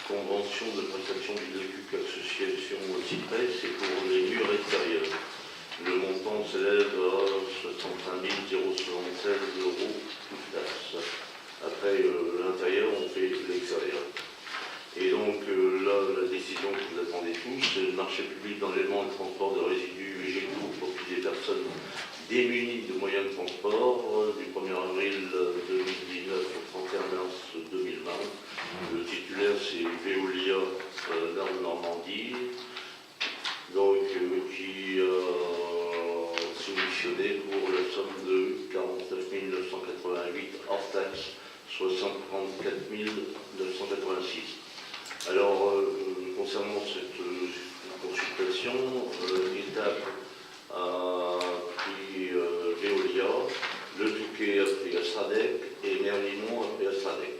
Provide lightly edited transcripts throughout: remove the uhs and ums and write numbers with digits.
convention de prestation du DECUC association Cyprès, c'est pour les murs extérieurs. Le montant s'élève à 65 076 € toute taxe. Après l'intérieur, on fait l'extérieur. Et donc là, la décision que vous attendez tous, c'est le marché public d'enlèvement et de transport de résidus végétaux au profit des personnes démunies de moyens de transport du 1er avril 2019 au 31 mars 2020. Le titulaire, c'est Veolia Normandie, donc qui a soumissionné pour la somme de 49 988 hors taxe, soit 134 986. Alors, concernant cette consultation, l'État a pris Veolia, le Touquet a pris Astradec et Merlimont a pris Astradec.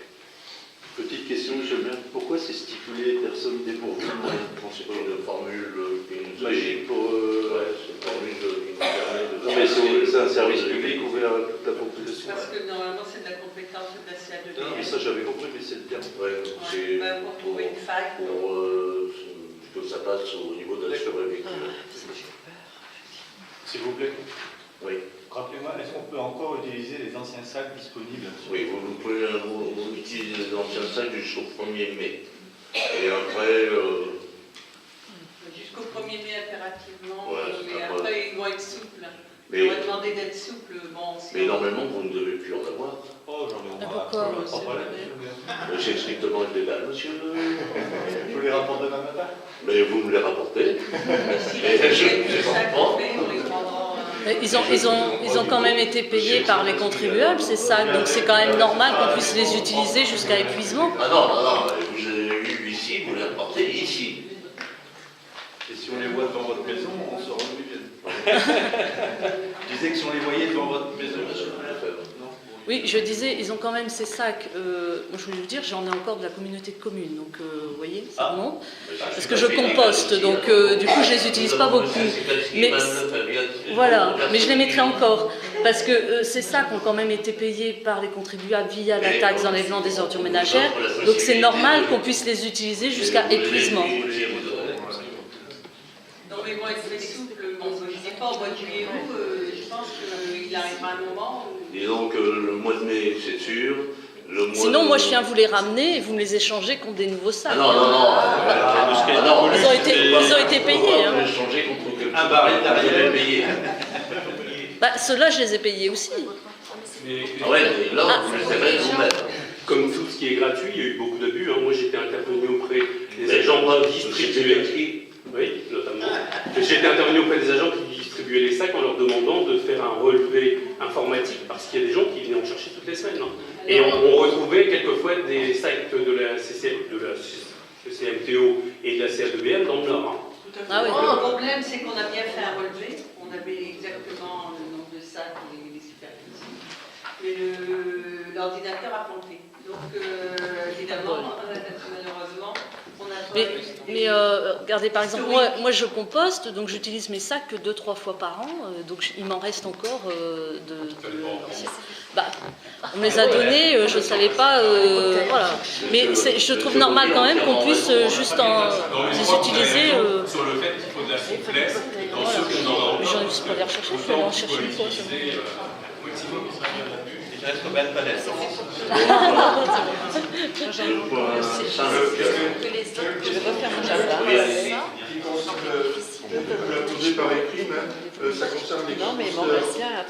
Petite question, monsieur le maire, pourquoi c'est stipulé personne dépourvue de moyens de transport? Une formule qui nous magique pour... c'est une formule qui nous permet de... Non, mais c'est un service public ouvert à toute la population. Parce que normalement c'est de la compétence de la CA2. Non, mais ça j'avais compris, mais c'est le terme. Ouais, c'est pour trouver une faille. pour que ça passe au niveau de la survécu. S'il vous plaît, Oui. rappelez-moi, est-ce qu'on peut encore utiliser les anciens sacs disponibles? Oui, vous pouvez utiliser les anciens sacs jusqu'au 1er mai. Et après... Jusqu'au 1er mai impérativement, Ouais, mais après- après ils vont être souples. Mais, On va demander d'être souple. Bon, mais normalement, vous ne devez plus en avoir. Oh, j'en ai au moins. Pourquoi Pas de problème, monsieur le maire. C'est strictement illégal, monsieur. Je vous les rapporte demain matin. Mais vous me les rapportez. si Et les je sacs comprends. faits, on les prendra. Mais ils ont quand même été payés par les contribuables, ces sacs, donc c'est quand même normal qu'on puisse les utiliser jusqu'à épuisement. Ah non, non, non, vous avez eu ici, vous les rapportez ici. Et si on les voit devant votre maison, on saura d'où ils viennent. Je disais que si on les voyait devant votre maison, non. Oui, je disais, ils ont quand même ces sacs. Je voulais vous dire, j'en ai encore de la communauté de communes, donc vous voyez, ça remonte. Parce que je composte, donc du coup je les utilise pas beaucoup. Mais voilà, mais je les mettrai encore. Parce que ces sacs ont quand même été payés par les contribuables via la taxe d'enlèvement des ordures ménagères. Donc c'est normal qu'on puisse les utiliser jusqu'à épuisement. Non, mais bon, ils sont souples. Bon, je ne sais pas, au mois de juillet ou je pense qu'il arrivera un moment où. Disons que le mois de mai, c'est sûr. Le mois Sinon, de... moi je viens vous les ramener et vous me les échangez contre des nouveaux sacs. Ah non, non, non. Ah non. Ils ont été payés. On Hein. va changer contre quelque chose. Un baril d'arrière. Payé. Bah, ceux-là, je les ai payés aussi. Ah ouais, mais là, vous les avez vous-même. Comme tout ce qui est gratuit, il y a eu beaucoup d'abus. Moi, j'étais intervenu auprès des Mais agents moi, qui c'était distribuaient. écrit. Oui, notamment. J'étais intervenu auprès des agents qui distribuaient les sacs en leur demandant de faire un relevé informatique parce qu'il y a des gens qui venaient en chercher toutes les semaines. Et on retrouvait quelquefois des sacs de la CCMTO et de la CA2BM dans le Nord. Ah oui. Le problème, c'est qu'on a bien fait un relevé. On avait exactement le nombre de sacs et les superficies. Mais l'ordinateur a planté. Donc, évidemment, malheureusement, on a Mais regardez, par exemple, moi je composte, donc j'utilise mes sacs que 2-3 fois par an, donc il m'en reste encore de l'ancien. Bah, on me les a donnés, je ne savais pas, voilà. Mais je trouve normal quand même qu'on puisse juste les utiliser. Sur le fait qu'il faut de la souplesse dans ceux qu'on en Mais j'en ai juste pas les rechercher, il faut aller en chercher une fois. Il reste combien de palettes? Je vais refaire mon jardin. Qui concerne la posée par écrit, ça concerne les composteurs.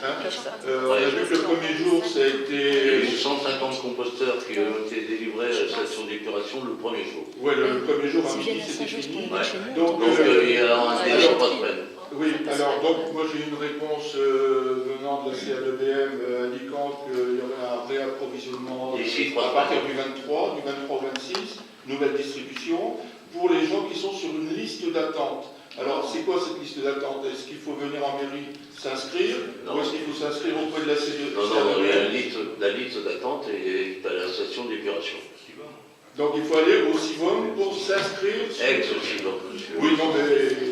On a vu que le premier jour, ça a Il y a eu été... 150 composteurs qui ont été délivrés à la station d'épuration le premier jour. Ouais, le premier jour à S'ils midi, viennent à c'était Saint-Just pour fini. venir chez nous. Donc il y a un délai pas de peine. Oui, alors donc moi j'ai eu une réponse venant de la CA2BM indiquant qu'il y aurait un réapprovisionnement D'ici à partir du 23 au 26, nouvelle distribution, pour les gens qui sont sur une liste d'attente. Alors c'est quoi cette liste d'attente? Est-ce qu'il faut venir en mairie s'inscrire ou est-ce qu'il faut s'inscrire auprès de la CA2BM? Non, non, la liste d'attente est à la station d'épuration. Donc il faut aller au CIVOM pour s'inscrire. Ex-Civon, monsieur. Oui, non mais...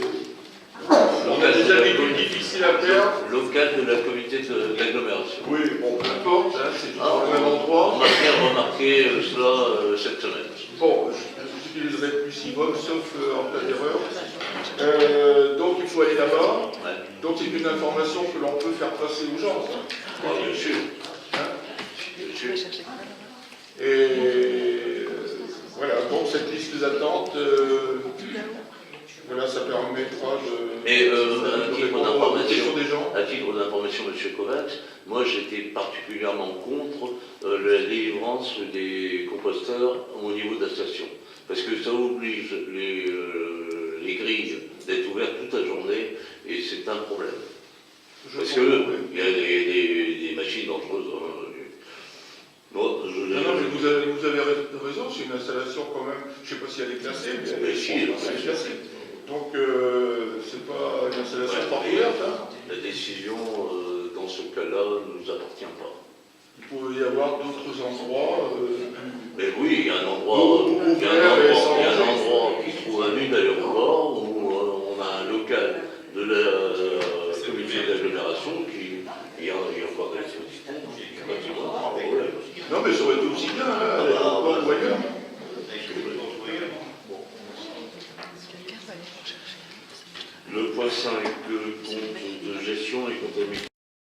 On a des habitudes difficiles à faire. Local de la comité d'agglomération. Oui, bon, peu importe, hein, c'est toujours Ah, au même endroit. On a bien remarqué cela cette semaine. Bon, je j'utiliserai plus Sivom, sauf en cas d'erreur. Donc il faut aller là-bas. Donc c'est une information que l'on peut faire passer aux gens. Ça. Bien sûr. Bien sûr. Et voilà, donc cette liste d'attente, voilà, ça permettra de... Mais répondre aux questions des gens. à titre d'information, M. Kovacs, moi j'étais particulièrement contre la délivrance des composteurs au niveau de la station. Parce que ça oblige les grilles d'être ouvertes toute la journée et c'est un problème. Parce qu'il y a des machines dangereuses. Bon, non, mais vous avez raison, c'est une installation quand même, je ne sais pas si elle est classée, mais si, elle est classée. Donc, c'est pas une installation particulière, ça. La décision, dans ce cas-là, ne nous appartient pas. Il peut y avoir d'autres endroits. Mais oui, il y a un endroit, qui se trouve à l'une à l'aéroport, où on a un local de la